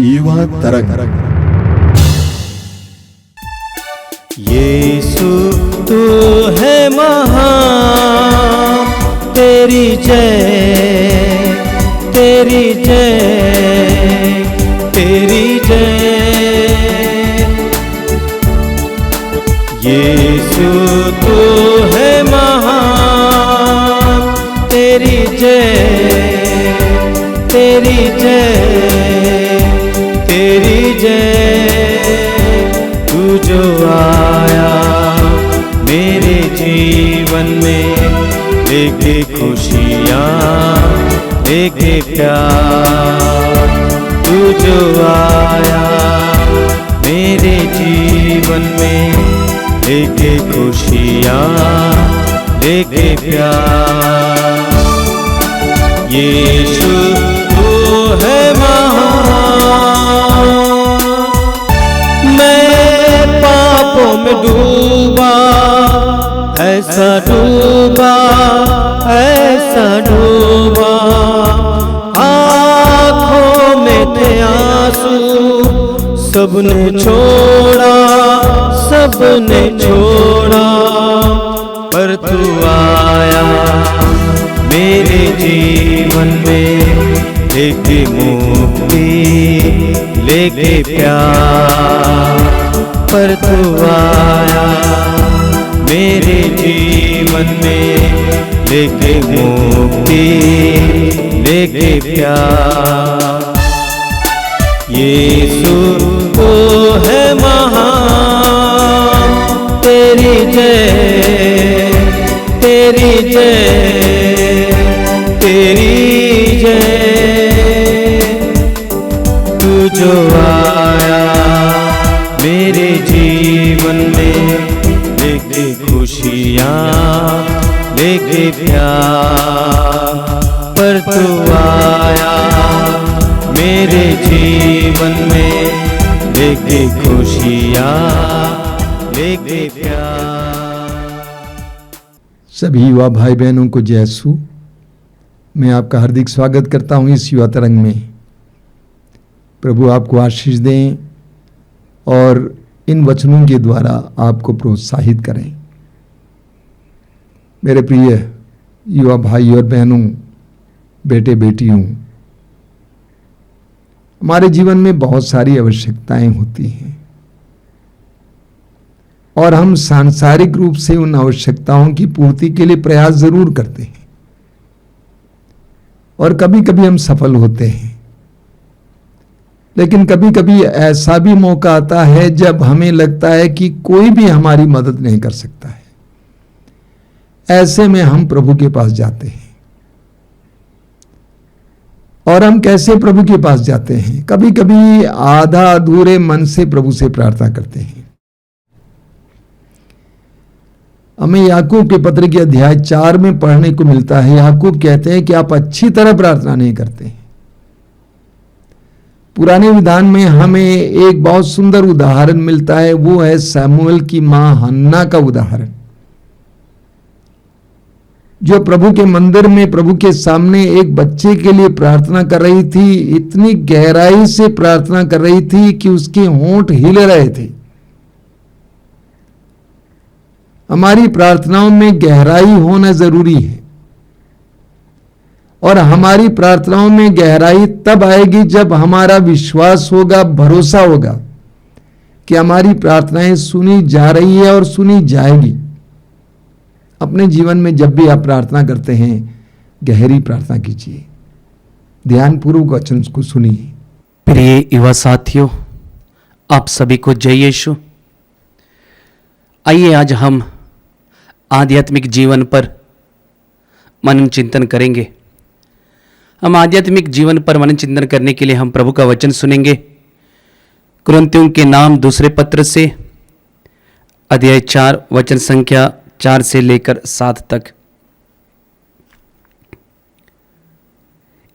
युवा तरंग। यीशु तू है महान, तेरी जय, तेरी जय, तेरी जय। यीशु तू है महान, तेरी जय, तेरी जय, तेरी जय। तू जो आया मेरे जीवन में, लेके खुशियाँ, लेके प्यार। तू जो आया मेरे जीवन में, लेके खुशियाँ, लेके प्यार। यीशु तू है महान। मैं पापों में डूबा, ऐसा डूबा, ऐसा डूबा। आँखों में थे आंसू, सबने छोड़ा, सबने छोड़ा। पर तू आया मेरे जीवन में, लेके मुक्ति, लेके प्यार। पर तू आया मेरे जीवन में, लेके मुक्ति, लेके प्यार। यीशु वो है महान, तेरी जय, तेरी जय, तेरी जय। तू जो आया मेरे जीवन में, लेके खुशियाँ, लेके प्यार। पर तू आया मेरे जीवन में, लेके खुशियाँ, लेके प्यार। सभी युवा भाई बहनों को जय यीशु। मैं आपका हार्दिक स्वागत करता हूँ इस युवा तरंग में। प्रभु आपको आशीष दें और इन वचनों के द्वारा आपको प्रोत्साहित करें। मेरे प्रिय युवा भाई और बहनों, बेटे बेटियों, हमारे जीवन में बहुत सारी आवश्यकताएं होती हैं और हम सांसारिक रूप से उन आवश्यकताओं की पूर्ति के लिए प्रयास जरूर करते हैं और कभी कभी हम सफल होते हैं। लेकिन कभी कभी ऐसा भी मौका आता है जब हमें लगता है कि कोई भी हमारी मदद नहीं कर सकता है। ऐसे में हम प्रभु के पास जाते हैं। और हम कैसे प्रभु के पास जाते हैं? कभी कभी आधा अधूरे मन से प्रभु से प्रार्थना करते हैं। हमें याकूब के पत्र के अध्याय 4 में पढ़ने को मिलता है। याकूब कहते हैं कि आप अच्छी तरह प्रार्थना नहीं करते। पुराने विधान में हमें एक बहुत सुंदर उदाहरण मिलता है, वो है शमूएल की मां हन्ना का उदाहरण, जो प्रभु के मंदिर में प्रभु के सामने एक बच्चे के लिए प्रार्थना कर रही थी। इतनी गहराई से प्रार्थना कर रही थी कि उसके होंठ हिले रहे थे। हमारी प्रार्थनाओं में गहराई होना जरूरी है और हमारी प्रार्थनाओं में गहराई तब आएगी जब हमारा विश्वास होगा, भरोसा होगा कि हमारी प्रार्थनाएं सुनी जा रही है और सुनी जाएगी। अपने जीवन में जब भी आप प्रार्थना करते हैं, गहरी प्रार्थना कीजिए, ध्यानपूर्वक वचन को सुनिए। प्रिय युवा साथियों, आप सभी को जय यीशु। आइए आज हम आध्यात्मिक जीवन पर मनन चिंतन करेंगे। हम आध्यात्मिक जीवन पर मनन चिंतन करने के लिए हम प्रभु का वचन सुनेंगे। कुरिन्थियों के नाम दूसरे पत्र से अध्याय 4 वचन संख्या 4 से लेकर 7 तक।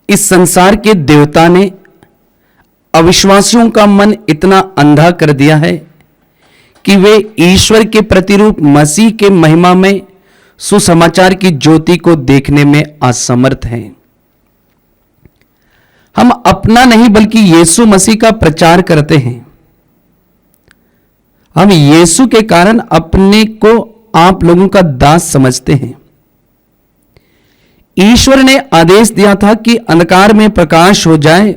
इस संसार के देवता ने अविश्वासियों का मन इतना अंधा कर दिया है कि वे ईश्वर के प्रतिरूप मसीह के महिमा में सुसमाचार की ज्योति को देखने में असमर्थ हैं। अपना नहीं बल्कि यीशु मसीह का प्रचार करते हैं। हम यीशु के कारण अपने को आप लोगों का दास समझते हैं। ईश्वर ने आदेश दिया था कि अंधकार में प्रकाश हो जाए।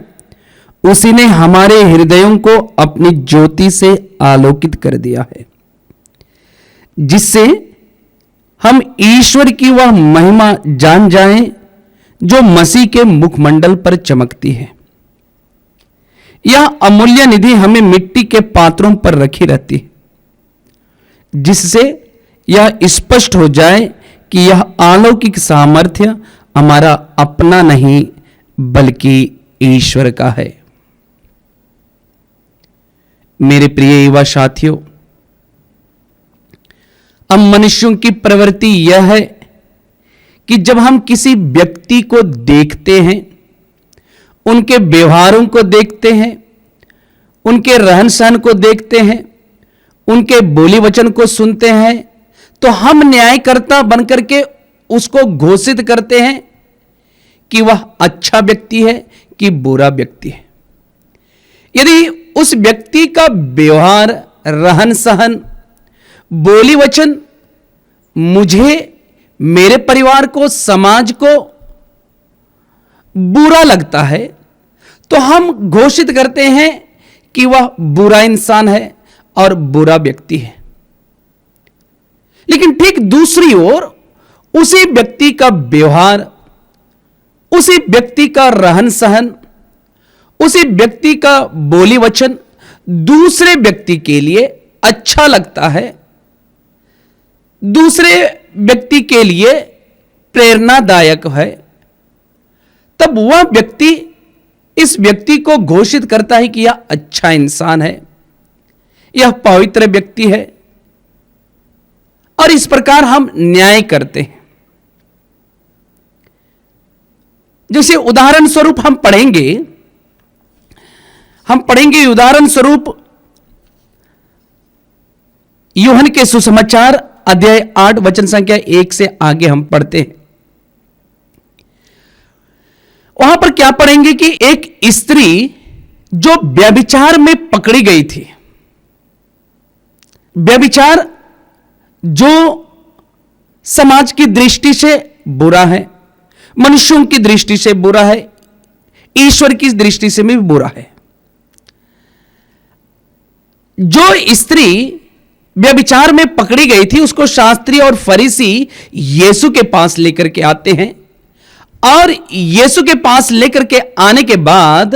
उसी ने हमारे हृदयों को अपनी ज्योति से आलोकित कर दिया है, जिससे हम ईश्वर की वह महिमा जान जाएं जो मसीह के मुखमंडल पर चमकती है। यह अमूल्य निधि हमें मिट्टी के पात्रों पर रखी रहती है, जिससे यह स्पष्ट हो जाए कि यह अलौकिक सामर्थ्य हमारा अपना नहीं बल्कि ईश्वर का है। मेरे प्रिय युवा साथियों, अब मनुष्यों की प्रवृत्ति यह है कि जब हम किसी व्यक्ति को देखते हैं, उनके व्यवहारों को देखते हैं, उनके रहन सहन को देखते हैं, उनके बोली वचन को सुनते हैं, तो हम न्यायकर्ता बनकर के उसको घोषित करते हैं कि वह अच्छा व्यक्ति है कि बुरा व्यक्ति है। यदि उस व्यक्ति का व्यवहार, रहन सहन, बोली वचन मुझे, मेरे परिवार को, समाज को बुरा लगता है, तो हम घोषित करते हैं कि वह बुरा इंसान है और बुरा व्यक्ति है। लेकिन ठीक दूसरी ओर उसी व्यक्ति का व्यवहार, उसी व्यक्ति का रहन सहन, उसी व्यक्ति का बोली वचन दूसरे व्यक्ति के लिए अच्छा लगता है, दूसरे व्यक्ति के लिए प्रेरणादायक है, तब वह व्यक्ति इस व्यक्ति को घोषित करता है कि यह अच्छा इंसान है, यह पवित्र व्यक्ति है, और इस प्रकार हम न्याय करते हैं। जैसे उदाहरण स्वरूप हम पढ़ेंगे उदाहरण स्वरूप यूहन्ना के सुसमाचार अध्याय 8 वचन संख्या 1 से आगे हम पढ़ते हैं। वहां पर क्या पढ़ेंगे कि एक स्त्री जो व्यभिचार में पकड़ी गई थी, व्यभिचार जो समाज की दृष्टि से बुरा है, मनुष्यों की दृष्टि से बुरा है, ईश्वर की दृष्टि से भी बुरा है। जो स्त्री व्यभिचार में पकड़ी गई थी, उसको शास्त्री और फरीसी यीशु के पास लेकर के आते हैं, और यीशु के पास लेकर के आने के बाद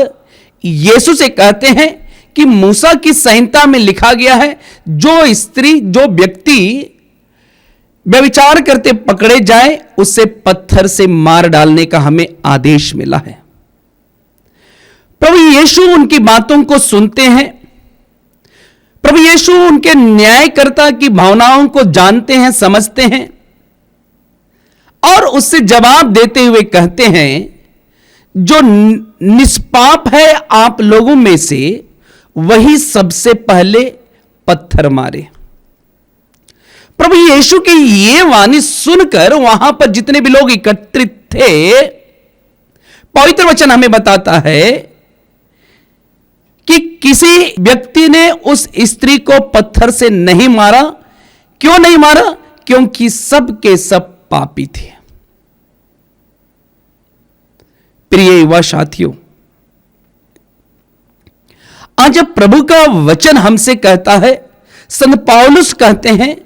यीशु से कहते हैं कि मूसा की संहिता में लिखा गया है, जो स्त्री, जो व्यक्ति व्यभिचार करते पकड़े जाए, उससे पत्थर से मार डालने का हमें आदेश मिला है। प्रभु यीशु उनकी बातों को सुनते हैं। प्रभु यीशु उनके न्यायकर्ता की भावनाओं को जानते हैं, समझते हैं, और उससे जवाब देते हुए कहते हैं, जो निष्पाप है आप लोगों में से, वही सबसे पहले पत्थर मारे। प्रभु यीशु की ये वाणी सुनकर वहां पर जितने भी लोग एकत्रित थे, पवित्र वचन हमें बताता है कि किसी व्यक्ति ने उस स्त्री को पत्थर से नहीं मारा। क्यों नहीं मारा? क्योंकि सब के सब पापी थे। प्रिय युवा साथियों, आज जब प्रभु का वचन हमसे कहता है, संत पौलुस कहते हैं,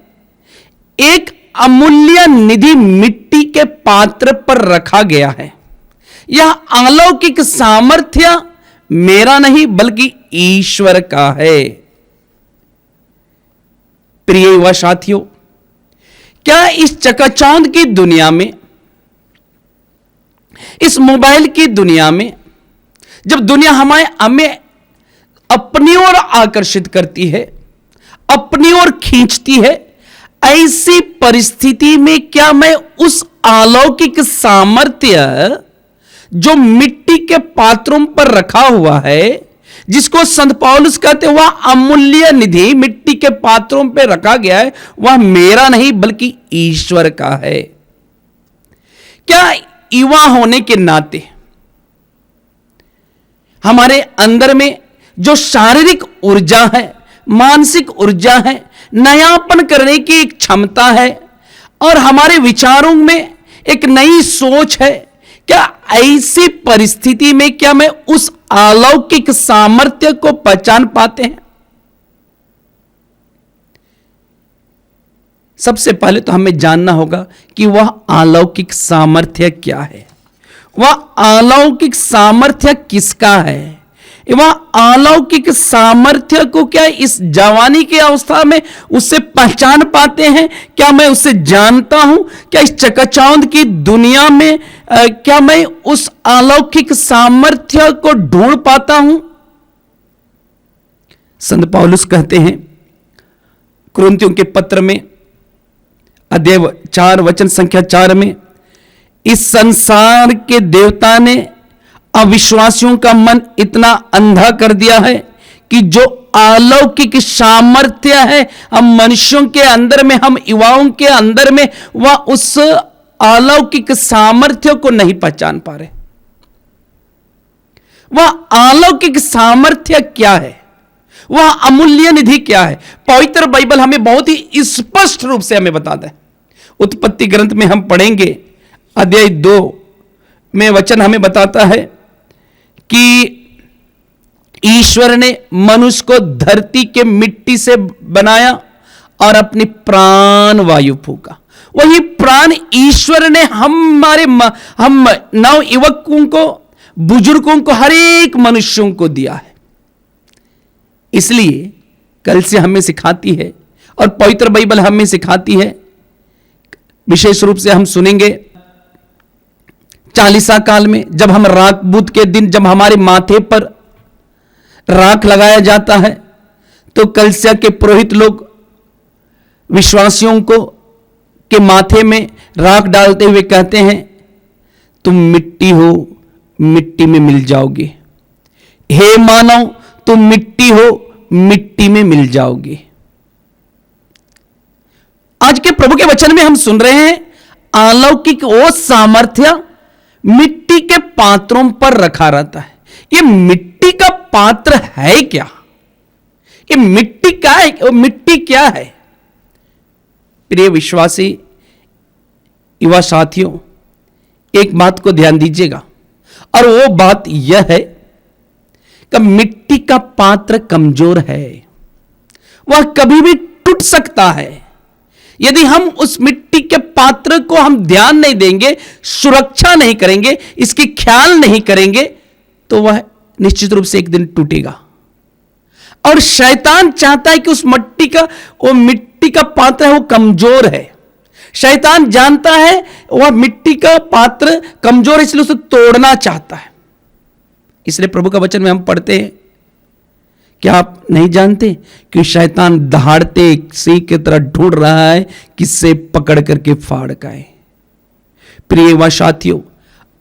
एक अमूल्य निधि मिट्टी के पात्र पर रखा गया है। यह अलौकिक सामर्थ्य मेरा नहीं बल्कि ईश्वर का है। प्रिय युवा साथियों, क्या इस चकाचौंध की दुनिया में, इस मोबाइल की दुनिया में, जब दुनिया हमें अपनी ओर आकर्षित करती है, अपनी ओर खींचती है, ऐसी परिस्थिति में क्या मैं उस अलौकिक सामर्थ्य जो मिट्टी के पात्रों पर रखा हुआ है, जिसको संत पौलुस कहते हैं वह अमूल्य निधि मिट्टी के पात्रों पर रखा गया है, वह मेरा नहीं बल्कि ईश्वर का है? क्या युवा होने के नाते हमारे अंदर में जो शारीरिक ऊर्जा है, मानसिक ऊर्जा है, नयापन करने की एक क्षमता है और हमारे विचारों में एक नई सोच है, क्या ऐसी परिस्थिति में क्या मैं उस अलौकिक सामर्थ्य को पहचान पाते हैं? सबसे पहले तो हमें जानना होगा कि वह अलौकिक सामर्थ्य क्या है। वह अलौकिक सामर्थ्य किसका है? वह अलौकिक सामर्थ्य को क्या इस जवानी की अवस्था में उससे पहचान पाते हैं? क्या मैं उससे जानता हूं? क्या इस चकाचौंध की दुनिया में क्या मैं उस अलौकिक सामर्थ्य को ढूंढ पाता हूं? संत पौलुस कहते हैं कुरिन्थियों के पत्र में अध्याय 4 वचन संख्या 4 में, इस संसार के देवता ने अविश्वासियों का मन इतना अंधा कर दिया है कि जो अलौकिक सामर्थ्य है हम मनुष्यों के अंदर में, हम युवाओं के अंदर में, वह उस अलौकिक सामर्थ्य को नहीं पहचान पा रहे। वह अलौकिक सामर्थ्य क्या है? वह अमूल्य निधि क्या है? पवित्र बाइबल हमें बहुत ही स्पष्ट रूप से हमें बताता है। उत्पत्ति ग्रंथ में हम पढ़ेंगे अध्याय 2 में वचन हमें बताता है कि ईश्वर ने मनुष्य को धरती के मिट्टी से बनाया और अपनी प्राण वायु फूका। वही प्राण ईश्वर ने हम नव युवकों को, बुजुर्गों को, हर एक मनुष्यों को दिया है। इसलिए कल से हमें सिखाती है और पवित्र बाइबल हमें सिखाती है, विशेष रूप से हम सुनेंगे चालीसा काल में जब हम राख बुध के दिन जब हमारे माथे पर राख लगाया जाता है तो कलसिया के पुरोहित लोग विश्वासियों को के माथे में राख डालते हुए कहते हैं, तुम मिट्टी हो, मिट्टी में मिल जाओगे। हे मानव, तुम मिट्टी हो, मिट्टी में मिल जाओगे। आज के प्रभु के वचन में हम सुन रहे हैं अलौकिक वो सामर्थ्य मिट्टी के पात्रों पर रखा रहता है। ये मिट्टी का पात्र है क्या? ये मिट्टी क्या है? मिट्टी क्या है? प्रिय विश्वासी युवा साथियों, एक बात को ध्यान दीजिएगा और वो बात यह है कि मिट्टी का पात्र कमजोर है, वह कभी भी टूट सकता है। यदि हम उस मिट्टी के पात्र को हम ध्यान नहीं देंगे, सुरक्षा नहीं करेंगे, इसकी ख्याल नहीं करेंगे, तो वह निश्चित रूप से एक दिन टूटेगा। और शैतान चाहता है कि उस मिट्टी का पात्र है वो कमजोर है। शैतान जानता है वह मिट्टी का पात्र कमजोर है, इसलिए उसे तोड़ना चाहता है। इसलिए प्रभु का वचन में हम पढ़ते हैं, क्या आप नहीं जानते कि शैतान दहाड़ते सिंह की तरह ढूंढ रहा है किससे पकड़ करके फाड़ खाए। प्रिय व साथियों,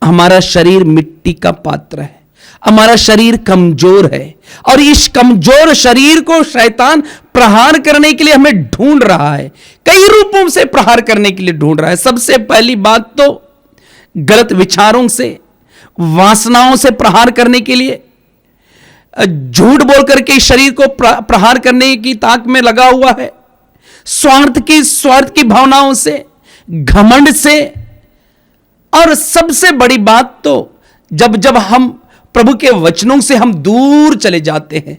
हमारा शरीर मिट्टी का पात्र है, हमारा शरीर कमजोर है और इस कमजोर शरीर को शैतान प्रहार करने के लिए हमें ढूंढ रहा है, कई रूपों से प्रहार करने के लिए ढूंढ रहा है। सबसे पहली बात तो गलत विचारों से, वासनाओं से प्रहार करने के लिए, झूठ बोल करके शरीर को प्रहार करने की ताक में लगा हुआ है, स्वार्थ की भावनाओं से, घमंड से, और सबसे बड़ी बात तो जब हम प्रभु के वचनों से हम दूर चले जाते हैं,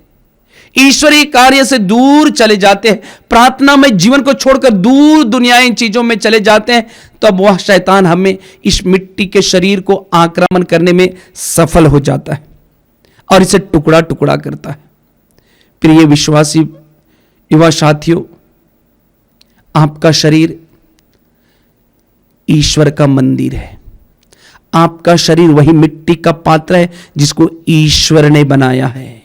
ईश्वरीय कार्य से दूर चले जाते हैं, प्रार्थना में जीवन को छोड़कर दूर दुनियाई चीजों में चले जाते हैं, तब वह शैतान हमें इस मिट्टी के शरीर को आक्रमण करने में सफल हो जाता है और इसे टुकड़ा टुकड़ा करता है। प्रिय विश्वासी युवा साथियों, आपका शरीर ईश्वर का मंदिर है। आपका शरीर वही मिट्टी का पात्र है जिसको ईश्वर ने बनाया है।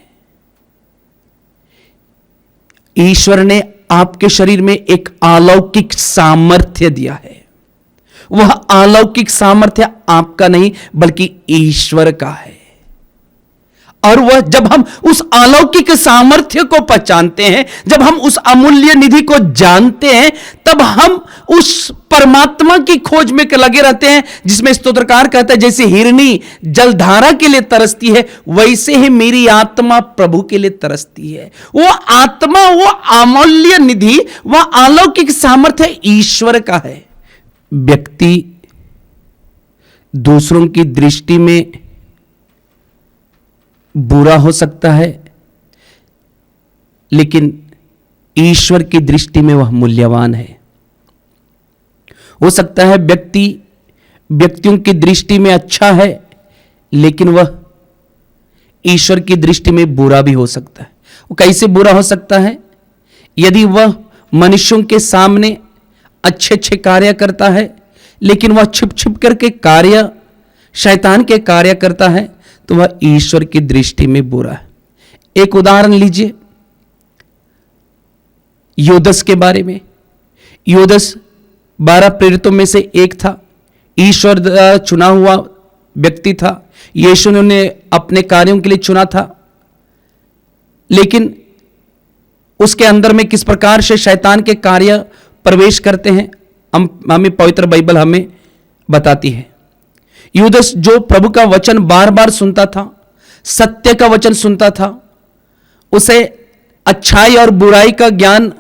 ईश्वर ने आपके शरीर में एक अलौकिक सामर्थ्य दिया है। वह अलौकिक सामर्थ्य आपका नहीं बल्कि ईश्वर का है। और वह जब हम उस अलौकिक सामर्थ्य को पहचानते हैं, जब हम उस अमूल्य निधि को जानते हैं, तब हम उस परमात्मा की खोज में लगे रहते हैं, जिसमें स्तोत्रकार कहता है जैसे हिरनी जलधारा के लिए तरसती है, वैसे ही मेरी आत्मा प्रभु के लिए तरसती है। वो आत्मा, वो अमूल्य निधि, वह अलौकिक सामर्थ्य ईश्वर का है। व्यक्ति दूसरों की दृष्टि में बुरा हो सकता है, लेकिन ईश्वर की दृष्टि में वह मूल्यवान है। हो सकता है व्यक्तियों की दृष्टि में अच्छा है, लेकिन वह ईश्वर की दृष्टि में बुरा भी हो सकता है। वो कैसे बुरा हो सकता है? यदि वह मनुष्यों के सामने अच्छे अच्छे कार्य करता है, लेकिन वह छिप छिप करके कार्य शैतान के कार्य करता है, तो वह ईश्वर की दृष्टि में बुरा है। एक उदाहरण लीजिए योदस के बारे में। योदस 12 प्रेरितों में से एक था, ईश्वर द्वारा चुना हुआ व्यक्ति था। यीशु ने उन्हें अपने कार्यों के लिए चुना था, लेकिन उसके अंदर में किस प्रकार से शैतान के कार्य प्रवेश करते हैं, हमें पवित्र बाइबल हमें बताती है। यूदस जो प्रभु का वचन बार बार सुनता था, सत्य का वचन सुनता था, उसे अच्छाई और बुराई का ज्ञान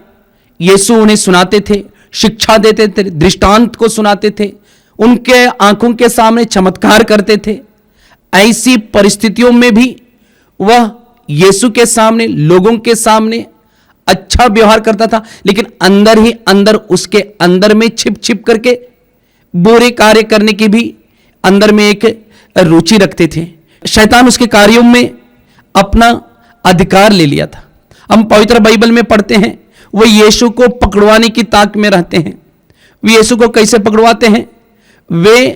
यीशु उन्हें सुनाते थे, शिक्षा देते थे, दृष्टांत को सुनाते थे, उनके आंखों के सामने चमत्कार करते थे। ऐसी परिस्थितियों में भी वह यीशु के सामने, लोगों के सामने अच्छा व्यवहार करता था, लेकिन अंदर ही अंदर उसके अंदर में छिप छिप करके बुरे कार्य करने की भी अंदर में एक रुचि रखते थे। शैतान उसके कार्यों में अपना अधिकार ले लिया था। हम पवित्र बाइबल में पढ़ते हैं, वो यीशु को पकड़वाने की ताक में रहते हैं। वे यीशु को कैसे पकड़वाते हैं? वे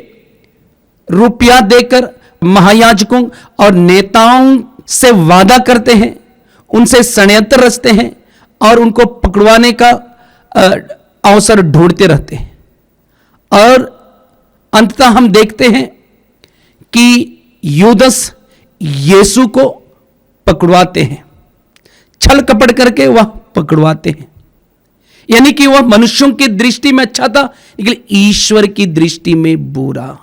रुपया देकर महायाजकों और नेताओं से वादा करते हैं, उनसे षड्यंत्र रचते हैं और उनको पकड़वाने का अवसर ढूंढते रहते हैं। और अंततः हम देखते हैं कि यूदस यीशु को पकड़वाते हैं, छल कपट करके वह पकड़वाते हैं। यानी कि वह मनुष्यों की दृष्टि में अच्छा था, लेकिन ईश्वर की दृष्टि में बुरा।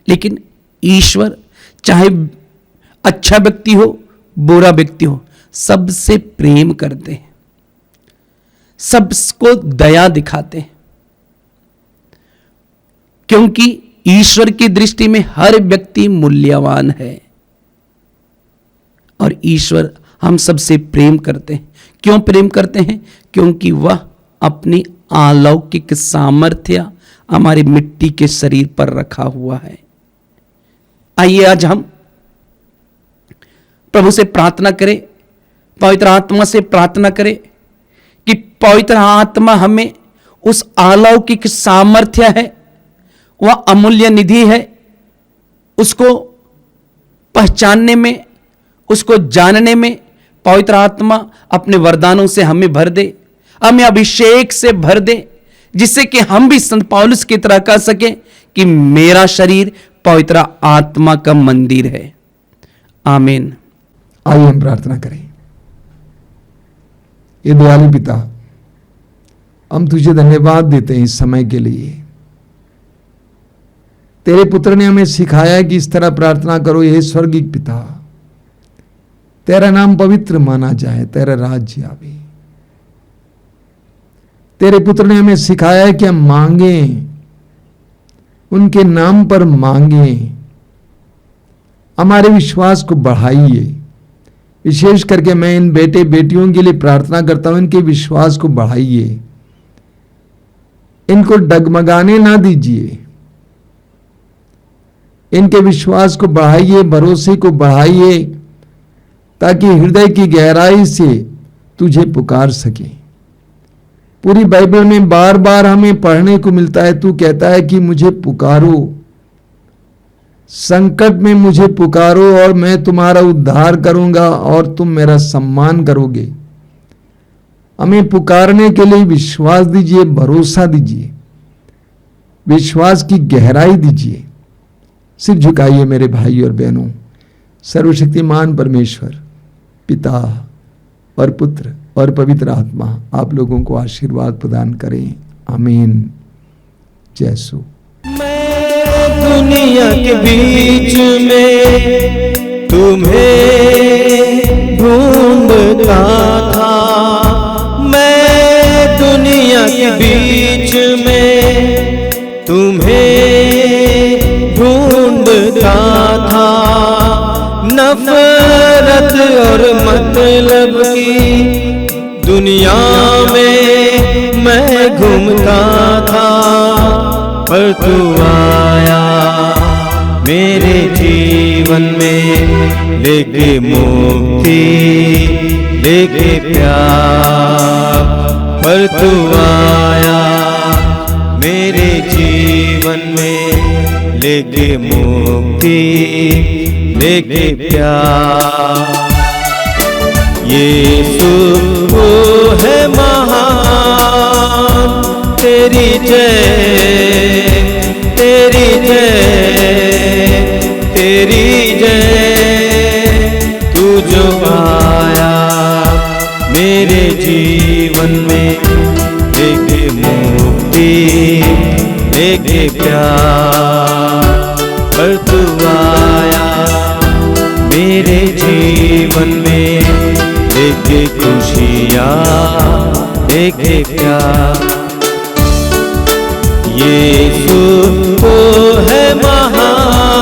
लेकिन ईश्वर चाहे अच्छा व्यक्ति हो, बुरा व्यक्ति हो, सबसे प्रेम करते हैं, सबको दया दिखाते हैं, क्योंकि ईश्वर की दृष्टि में हर व्यक्ति मूल्यवान है और ईश्वर हम सबसे प्रेम करते हैं। क्यों प्रेम करते हैं? क्योंकि वह अपनी अलौकिक सामर्थ्य हमारी मिट्टी के शरीर पर रखा हुआ है। आइए आज हम प्रभु से प्रार्थना करें, पवित्र आत्मा से प्रार्थना करें कि पवित्र आत्मा हमें उस अलौकिक सामर्थ्य है, वह अमूल्य निधि है, उसको पहचानने में, उसको जानने में पवित्र आत्मा अपने वरदानों से हमें भर दे, हमें अभिषेक से भर दे, जिससे कि हम भी संत पौलुस की तरह कह सकें कि मेरा शरीर पवित्र आत्मा का मंदिर है। आमीन। आइए हम प्रार्थना करें। ये दयालु पिता, हम तुझे धन्यवाद देते हैं इस समय के लिए। तेरे पुत्र ने हमें सिखाया कि इस तरह प्रार्थना करो, हे स्वर्गीय पिता, तेरा नाम पवित्र माना जाए, तेरा राज्य आवे। तेरे पुत्र ने हमें सिखाया है कि हम मांगें, उनके नाम पर मांगें। हमारे विश्वास को बढ़ाइए। विशेष करके मैं इन बेटे बेटियों के लिए प्रार्थना करता हूं, इनके विश्वास को बढ़ाइए, इनको डगमगाने ना दीजिए, इनके विश्वास को बढ़ाइए, भरोसे को बढ़ाइए, ताकि हृदय की गहराई से तुझे पुकार सके। पूरी बाइबल में बार बार हमें पढ़ने को मिलता है, तू कहता है कि मुझे पुकारो, संकट में मुझे पुकारो और मैं तुम्हारा उद्धार करूंगा और तुम मेरा सम्मान करोगे। हमें पुकारने के लिए विश्वास दीजिए, भरोसा दीजिए, विश्वास की गहराई दीजिए। सिर झुकाइए मेरे भाई और बहनों, सर्वशक्तिमान परमेश्वर पिता और पुत्र और पवित्र आत्मा आप लोगों को आशीर्वाद प्रदान करें। आमीन। जय यीशु। मैं दुनिया के बीच में तुम्हें ढूंढता था, मैं दुनिया के बीच में तुम्हें ढूंढता था। नफरत और मतलब की दुनिया में मैं घूमता था, पर तू आया मेरे जीवन में, लेके मुक्ति लेके प्यार। पर तू आया मेरे जीवन में, लेके मुक्ति लेके प्यार। यीशु वो है महान, तेरी जय तेरी जय तेरी जय। तू जो आया मेरे जीवन में, लेके मुक्ति लेके प्यार। पर तू आया मेरे जीवन में, लेके खुशियाँ लेके प्यार। यीशु वो है महान,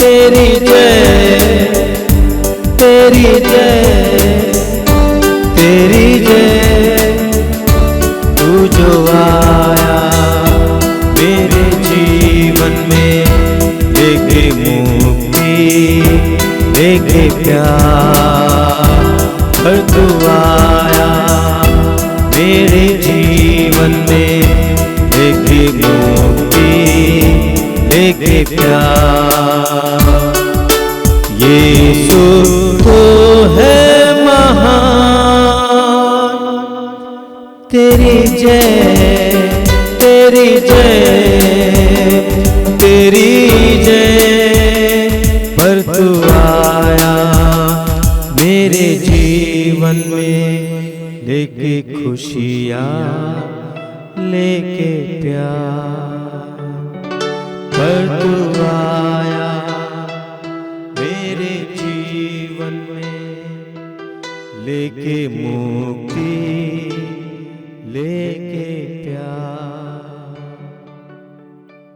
तेरी जय तेरी जय तेरी जय। तू जो आया मेरे जीवन में, लेके मुक्ति लेके प्यार। पर तू आया मेरे जीवन में, लेके मुक्ति लेके प्यार। यीशु तो है महान, तेरी जय तेरी जय तेरी जय। पर तू आया मेरे जीवन में, लेके खुशियाँ लेके प्यार। पर तू आया मेरे जीवन में, लेके मुक्ति लेके प्यार।